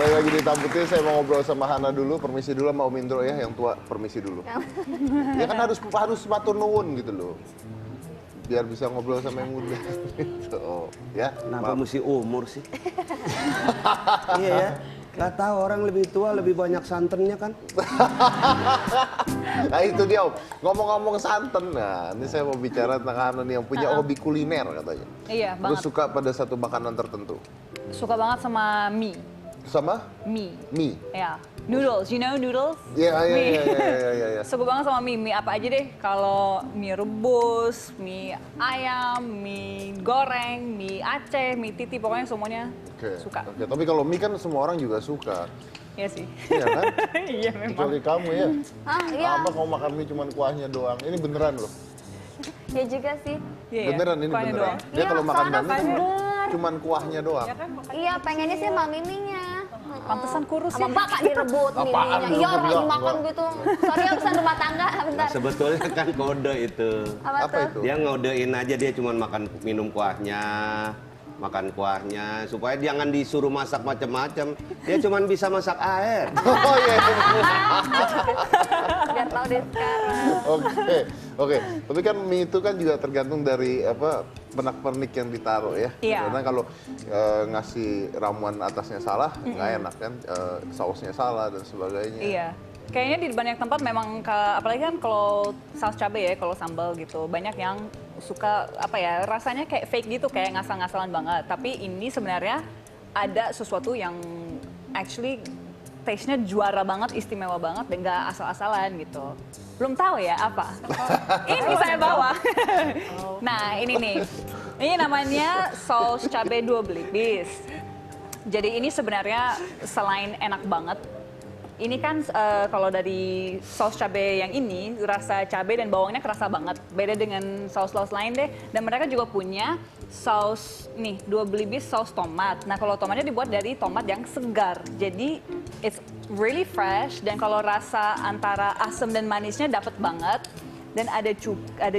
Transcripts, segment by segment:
Balik lagi di Hitam Putih, saya mau ngobrol sama Hana dulu, permisi dulu sama Om Indro ya, yang tua permisi dulu. Ya kan harus matur nuwun gitu loh. Biar bisa ngobrol sama yang muda. Gitu. Oh, ya. Kenapa mesti umur sih? Iya ya. Gak tahu orang lebih tua lebih banyak santannya kan? Nah itu dia Om, ngomong-ngomong santan, nah ini saya mau bicara tentang Hana nih yang punya hobi kuliner katanya. Iya, Terus banget. suka pada satu makanan tertentu. Suka banget sama mie. Sama? Mie. Mie. Ya, noodles, you know noodles? Iya, iya, Mie. iya. Suka banget sama mie. Mie apa aja deh. Kalau mie rebus, mie ayam, mie goreng, mie Aceh, mie titi, pokoknya semuanya suka. Oke, tapi kalau mie kan semua orang juga suka. Iya sih. Iya kan? Iya memang. Kecuali kamu ya. Iya. Apa kamu makan mie cuman kuahnya doang? Ini beneran loh. Ya juga sih. Iya, Beneran ini kuahnya beneran. doang. Dia Iya, kalau makan soalnya mie bener. cuman kuahnya doang. Iya, pengennya sih sama miminya. Pantesan kurus Sama ya. bapak direbut Apaan miminya. Iya, direbut? orang Enggak, dimakan enggak. gitu. Sorry ya, pesan rumah tangga. Bentar. Sebetulnya kan kode itu. Apa Apa tuh? itu? Dia ngodein aja dia cuma minum kuahnya, makan kuahnya supaya jangan disuruh masak macam-macam. Dia cuma bisa masak air. Oh iya. Biar tahu deh sekarang. Oke. Tapi kan mie itu kan juga tergantung dari apa pernak-pernik yang ditaruh ya. Iya. Karena kalau ngasih ramuan atasnya salah, nggak enak kan. Sausnya salah dan sebagainya. Iya. Kayaknya di banyak tempat memang, apalagi kan kalau saus cabai ya, kalau sambal gitu, banyak yang suka apa ya, rasanya kayak fake gitu, kayak ngasal-ngasalan banget. Tapi ini sebenarnya ada sesuatu yang actually taste-nya juara banget, istimewa banget, dan nggak asal-asalan gitu. Belum tahu ya apa? Ini saya bawa. Nah ini nih, ini namanya saus cabai dua belibis. Jadi ini sebenarnya selain enak banget, ini kan kalau dari saus cabai yang ini, rasa cabai dan bawangnya kerasa banget. Beda dengan saus-saus lain deh. Dan mereka juga punya saus, nih, dua belibis saus tomat. Nah kalau tomatnya dibuat dari tomat yang segar. Jadi it's really fresh. Dan kalau rasa antara asam dan manisnya dapet banget. Dan ada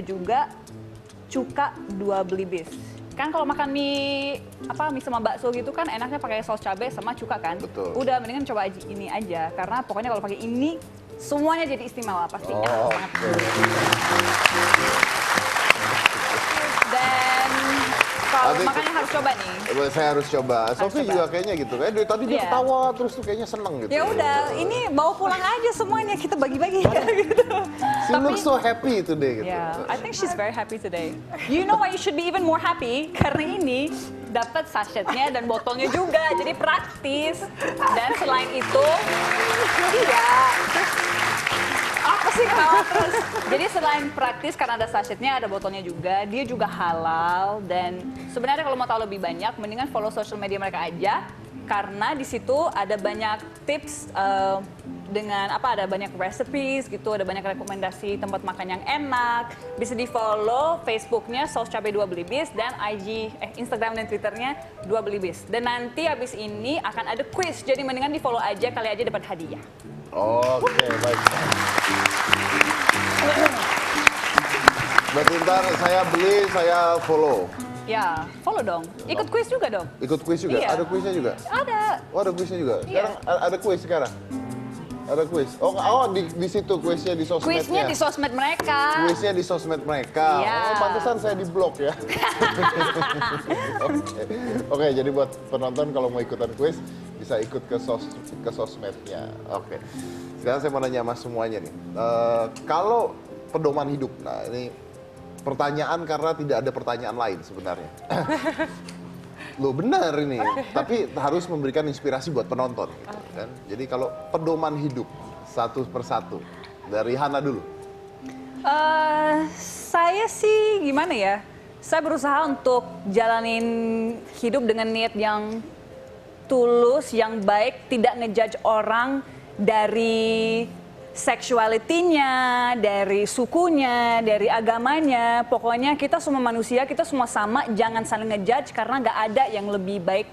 juga cuka dua belibis. Kan kalau makan mie sama bakso gitu kan enaknya pakai saus cabai sama cuka kan. Betul. Udah mendingan coba ini aja karena pokoknya kalau pakai ini semuanya jadi istimewa pasti enak banget. Dan kalau makanya harus coba nih. Saya harus coba. Sofi coba. juga kayaknya gitu. Dari tadi dia Iya. ketawa terus tuh kayaknya seneng gitu. Ya udah, ini bawa pulang aja semuanya kita bagi-bagi gitu. She looks so happy today gitu. Yeah, I think she's very happy today. You know why you should be even more happy? Karena ini dapat sachetnya dan botolnya juga, jadi praktis. Dan selain itu, iya. Apa sih ketawa terus? Jadi selain praktis karena ada sachetnya, ada botolnya juga, dia juga halal. Dan sebenarnya kalau mau tahu lebih banyak, mendingan follow social media mereka aja. Karena di situ ada banyak tips dengan ada banyak recipes gitu, ada banyak rekomendasi tempat makan yang enak. Bisa di follow Facebooknya saus cabai dua belibis dan Instagram dan Twitternya dua belibis. Dan nanti habis ini akan ada quiz, jadi mendingan di follow aja, kali aja dapat hadiah. Oke, baik. Berarti ntar saya beli, saya follow. Ya, follow dong. Ikut quiz juga dong. Ikut quiz juga? Iya. Ada quiznya juga? Ada. Oh, ada quiznya juga? Iya. Sekarang ada quiz sekarang? Ada quiz? Oh di situ quiznya di sosmednya? Quiznya di sosmed mereka. Quiznya di sosmed mereka. Iya. Oh, pantesan saya di blok ya. Oke, jadi buat penonton kalau mau ikutan quiz bisa ikut ke sosmednya. Oke. Sekarang saya mau nanya mas semuanya nih. Kalau pedoman hidup, nah ini pertanyaan karena tidak ada pertanyaan lain sebenarnya. Loh benar ini, tapi harus memberikan inspirasi buat penonton. Gitu, kan? Jadi kalau pedoman hidup satu persatu dari Hana dulu. Saya sih gimana ya? Saya berusaha untuk jalanin hidup dengan niat yang tulus, yang baik, tidak ngejudge orang dari seksualitinya, dari sukunya, dari agamanya. Pokoknya kita semua manusia, kita semua sama, jangan saling ngejudge karena nggak ada yang lebih baik.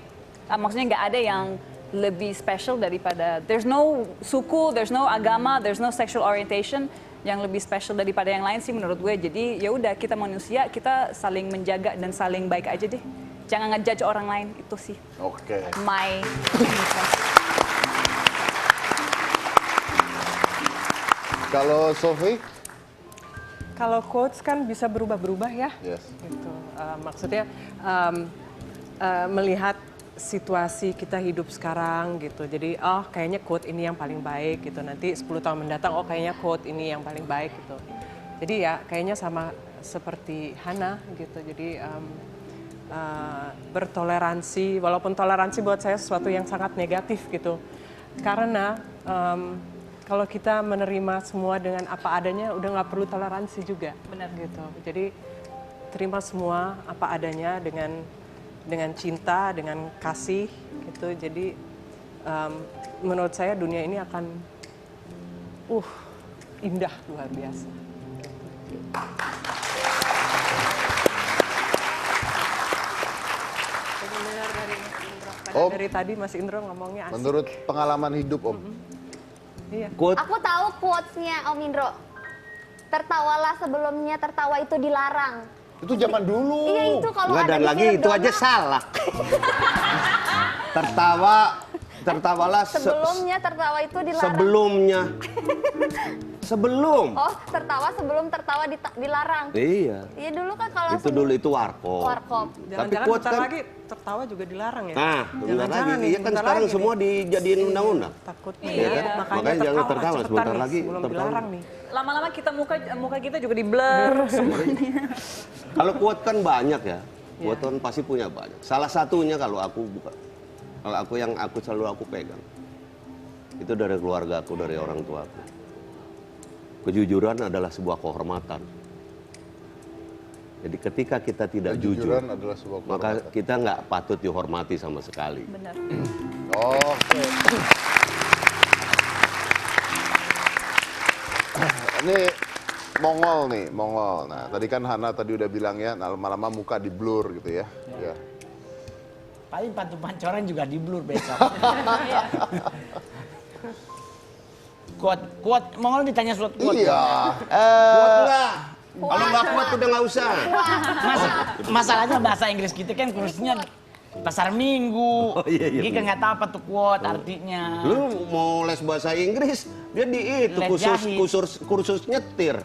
Maksudnya nggak ada yang lebih special daripada, there's no suku, there's no agama, there's no sexual orientation yang lebih special daripada yang lain sih menurut gue. Jadi ya udah, kita manusia, kita saling menjaga dan saling baik aja deh. jangan ngejudge orang lain, itu sih Oke. my Kalau Sophie? Kalau quotes kan bisa berubah-berubah ya. Yes. Gitu. Maksudnya melihat situasi kita hidup sekarang gitu. Jadi kayaknya quote ini yang paling baik gitu. Nanti 10 tahun mendatang kayaknya quote ini yang paling baik gitu. Jadi ya kayaknya sama seperti Hana gitu. Jadi bertoleransi, walaupun toleransi buat saya sesuatu yang sangat negatif gitu. Karena kalau kita menerima semua dengan apa adanya, udah nggak perlu toleransi juga. Benar. Gitu. Jadi terima semua apa adanya dengan cinta, dengan kasih gitu. Jadi menurut saya dunia ini akan indah luar biasa. Mendengar dari Mas Indro. Padahal dari tadi Mas Indro ngomongnya asik. Menurut pengalaman hidup Om, Iya. Quote Aku tahu quotes-nya Om Indro. Tertawalah sebelumnya tertawa itu dilarang. itu zaman dulu. Iya itu kalau Nggak, ada dan di lagi film itu drama, aja salah. Tertawalah sebelumnya tertawa itu dilarang. sebelumnya. Sebelum. Oh, tertawa sebelum tertawa dilarang. Iya. Iya dulu kan kalau Itu dulu itu warkop. warkop. Jangan-jangan quotes bentar kan- lagi tertawa juga dilarang ya? Nah, bentar Jangan-jangan lagi. nih, Iya kan bentar sekarang lagi semua nih. dijadiin undang-undang. Takutnya Iya. ya, Makanya jangan tertawa, cepetan sebentar nih, lagi sebelum tertawa. dilarang nih. lama-lama kita muka kita juga di blur semuanya. Kalau quote kan banyak ya. Quote kan pasti punya banyak. Salah satunya kalau aku yang selalu aku pegang. Itu dari keluarga aku, dari orang tua aku. Kejujuran adalah sebuah kehormatan. Jadi ketika kita tidak jujur, Kejujuran adalah sebuah maka kehormatan. kita nggak patut dihormati sama sekali. Benar. Oke. Ini Mongol nih, Mongol. Nah, tadi kan Hana tadi udah bilang ya, lama-lama muka di blur gitu ya. Ya. Paling Patu Pancoran juga di blur besok. Quote, Mongol ditanya suatu quote. Iya. Kuat nggak? Kalau nggak kuat udah nggak usah. Masalahnya bahasa Inggris kita kan kursusnya pasar minggu. Iya, Jadi kan nggak tahu apa tuh quote artinya. Lu mau les bahasa Inggris, dia di itu Les jahit. kursus nyetir.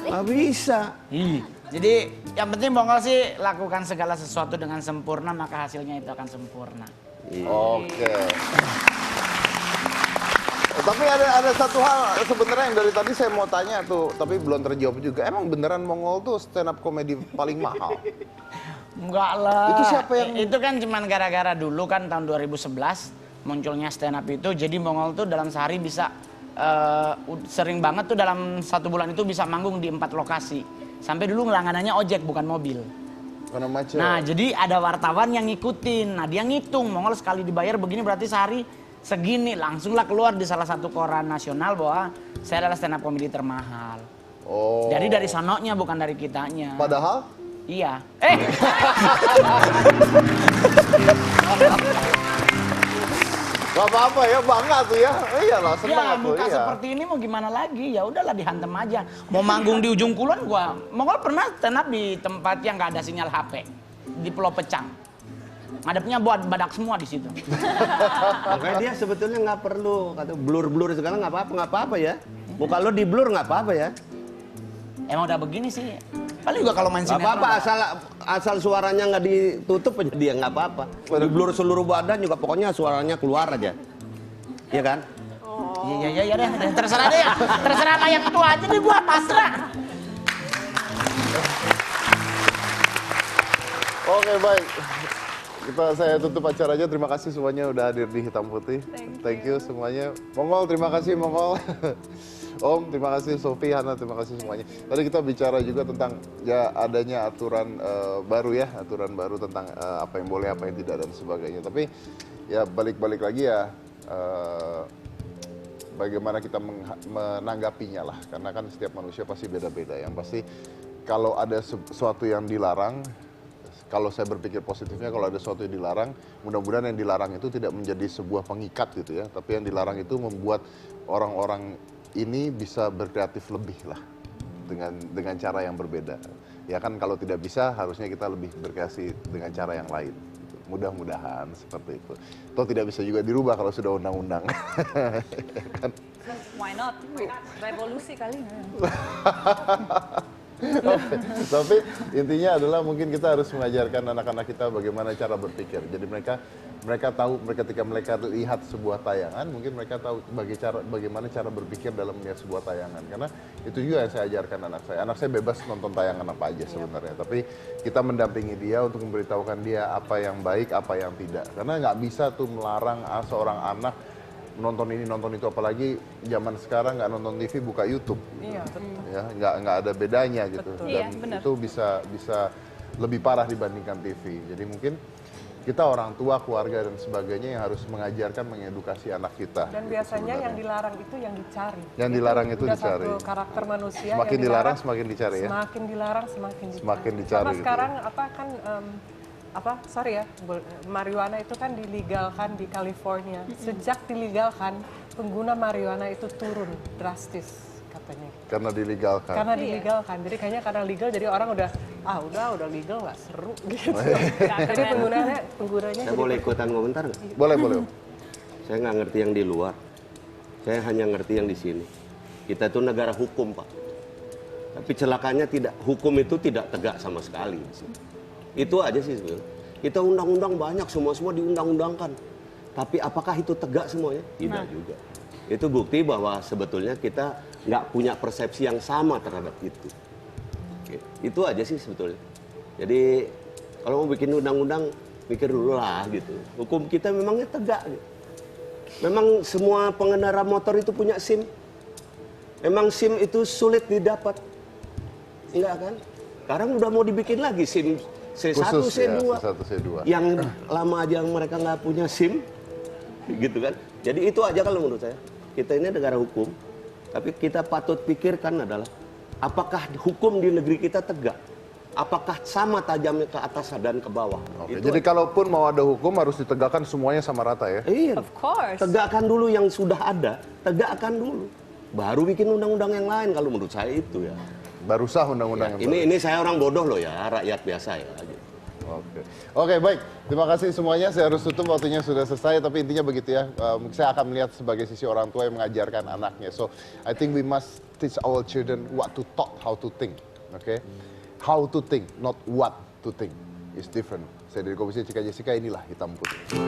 Nggak bisa. Ih, jadi yang penting Mongol sih lakukan segala sesuatu dengan sempurna maka hasilnya itu akan sempurna. Oke. Tapi ada satu hal sebenarnya yang dari tadi saya mau tanya tuh, tapi belum terjawab juga. Emang beneran Mongol tuh stand up comedy paling mahal? Enggak lah. Itu siapa yang- Itu kan cuman gara-gara dulu kan tahun 2011 munculnya stand up itu. Jadi Mongol tuh dalam sehari bisa sering banget tuh dalam 1 bulan itu bisa manggung di 4 lokasi. Sampai dulu langganannya ojek bukan mobil. Karena macet. Nah jadi ada wartawan yang ngikutin. Nah dia ngitung Mongol sekali dibayar begini berarti sehari segini. Langsunglah keluar di salah satu koran nasional bahwa saya adalah stand up comedy termahal. Oh. Jadi dari sononya bukan dari kitanya. Padahal Iya. gak apa-apa ya, bangga tuh ya. Iyalah, senang Ya aku. muka Iya. seperti ini mau gimana lagi, ya udahlah dihantem aja. Mau manggung di ujung kulon gua, Mongol pernah stand up di tempat yang nggak ada sinyal HP di Pulau Pecang. Ngadepnya buat badak semua di situ. Makanya dia sebetulnya nggak perlu kata blur segala nggak apa-apa ya. Muka lo di blur nggak apa-apa ya. Emang udah begini sih. Paling juga kalau main Nggak sinetron. apa-apa asal suaranya nggak ditutup aja dia nggak apa-apa. Di blur seluruh badan juga pokoknya suaranya keluar aja. Iya kan? Iya deh, terserah deh ya. Terserah sama yang itu aja deh gua pasrah. Oke, baik. Saya tutup acaranya. Terima kasih semuanya udah hadir di Hitam Putih. Thank you semuanya. Mongol, terima kasih Mongol. Om, terima kasih. Sophie, Hana, terima kasih semuanya. Tadi kita bicara juga tentang ya adanya aturan baru ya, aturan baru tentang apa yang boleh, apa yang tidak dan sebagainya. Tapi ya balik-balik lagi ya bagaimana kita menanggapinya lah. Karena kan setiap manusia pasti beda-beda. Yang pasti kalau ada sesuatu yang dilarang, kalau saya berpikir positifnya, kalau ada sesuatu yang dilarang, mudah-mudahan yang dilarang itu tidak menjadi sebuah pengikat gitu ya. Tapi yang dilarang itu membuat orang-orang ini bisa berkreatif lebih lah dengan cara yang berbeda. Ya kan kalau tidak bisa harusnya kita lebih berkreasi dengan cara yang lain. Gitu. Mudah-mudahan seperti itu. Toh tidak bisa juga dirubah kalau sudah undang-undang. Ya kan? Why not? Revolusi kali. Tapi intinya adalah mungkin kita harus mengajarkan anak-anak kita bagaimana cara berpikir. Jadi mereka tahu ketika mereka lihat sebuah tayangan, mungkin mereka tahu bagaimana cara berpikir dalam melihat sebuah tayangan. Karena itu juga yang saya ajarkan anak saya. Anak saya bebas nonton tayangan apa aja sebenarnya. Tapi kita mendampingi dia untuk memberitahukan dia apa yang baik, apa yang tidak. Karena nggak bisa tuh melarang seorang anak nonton ini nonton itu, apalagi zaman sekarang nggak nonton TV buka YouTube gitu. Iya, betul. Ya nggak ada bedanya gitu. Betul. Dan Iya, benar. itu bisa lebih parah dibandingkan TV. Jadi mungkin kita orang tua, keluarga dan sebagainya yang harus mengajarkan, mengedukasi anak kita. Dan gitu biasanya yang sebenarnya. dilarang itu yang dicari. Yang dilarang itu udah dicari. Satu karakter manusia Semakin yang dilarang semakin dicari ya. Semakin dilarang semakin dicari. Semakin dicari Sama gitu sekarang marijuana itu kan dilegalkan di California. Sejak dilegalkan, pengguna marijuana itu turun drastis katanya. Karena dilegalkan. Karena dilegalkan. Jadi kayaknya karena legal jadi orang udah legal nggak seru gitu. Jadi penggunanya Saya jadi boleh ikutan komentar nggak? Boleh, boleh. Saya nggak ngerti yang di luar. Saya hanya ngerti yang di sini. Kita itu negara hukum, Pak. Tapi celakanya hukum itu tidak tegak sama sekali. Itu aja sih sebenarnya. Kita undang-undang banyak, semua diundang-undangkan. Tapi apakah itu tegak semuanya? Tidak juga. Itu bukti bahwa sebetulnya kita nggak punya persepsi yang sama terhadap itu. Oke. Itu aja sih sebetulnya. Jadi kalau mau bikin undang-undang, mikir dulu lah gitu. Hukum kita memangnya tegak. Gitu. Memang semua pengendara motor itu punya SIM. Memang SIM itu sulit didapat. Enggak kan? Sekarang udah mau dibikin lagi SIM C1, Khusus C2. ya, C1, C2. Yang lama aja mereka nggak punya SIM, gitu kan? Jadi itu aja kalau menurut saya. Kita ini negara hukum, tapi kita patut pikirkan adalah apakah hukum di negeri kita tegak? Apakah sama tajamnya ke atas dan ke bawah? Oke, Itu jadi aja. kalaupun mau ada hukum harus ditegakkan semuanya sama rata ya? Iya. Of course. Tegakkan dulu yang sudah ada, tegakkan dulu. Baru bikin undang-undang yang lain kalau menurut saya itu ya. Baru sah undang-undang yang baru. Ini saya orang bodoh loh ya, rakyat biasa ya. Oke, baik. Terima kasih semuanya. Saya harus tutup, waktunya sudah selesai. Tapi intinya begitu ya. Saya akan melihat sebagai sisi orang tua yang mengajarkan anaknya. So, I think we must teach our children what to talk, how to think. Oke? How to think, not what to think. It's different. Saya dari Komisi Cika Jessica, inilah Hitam Putih.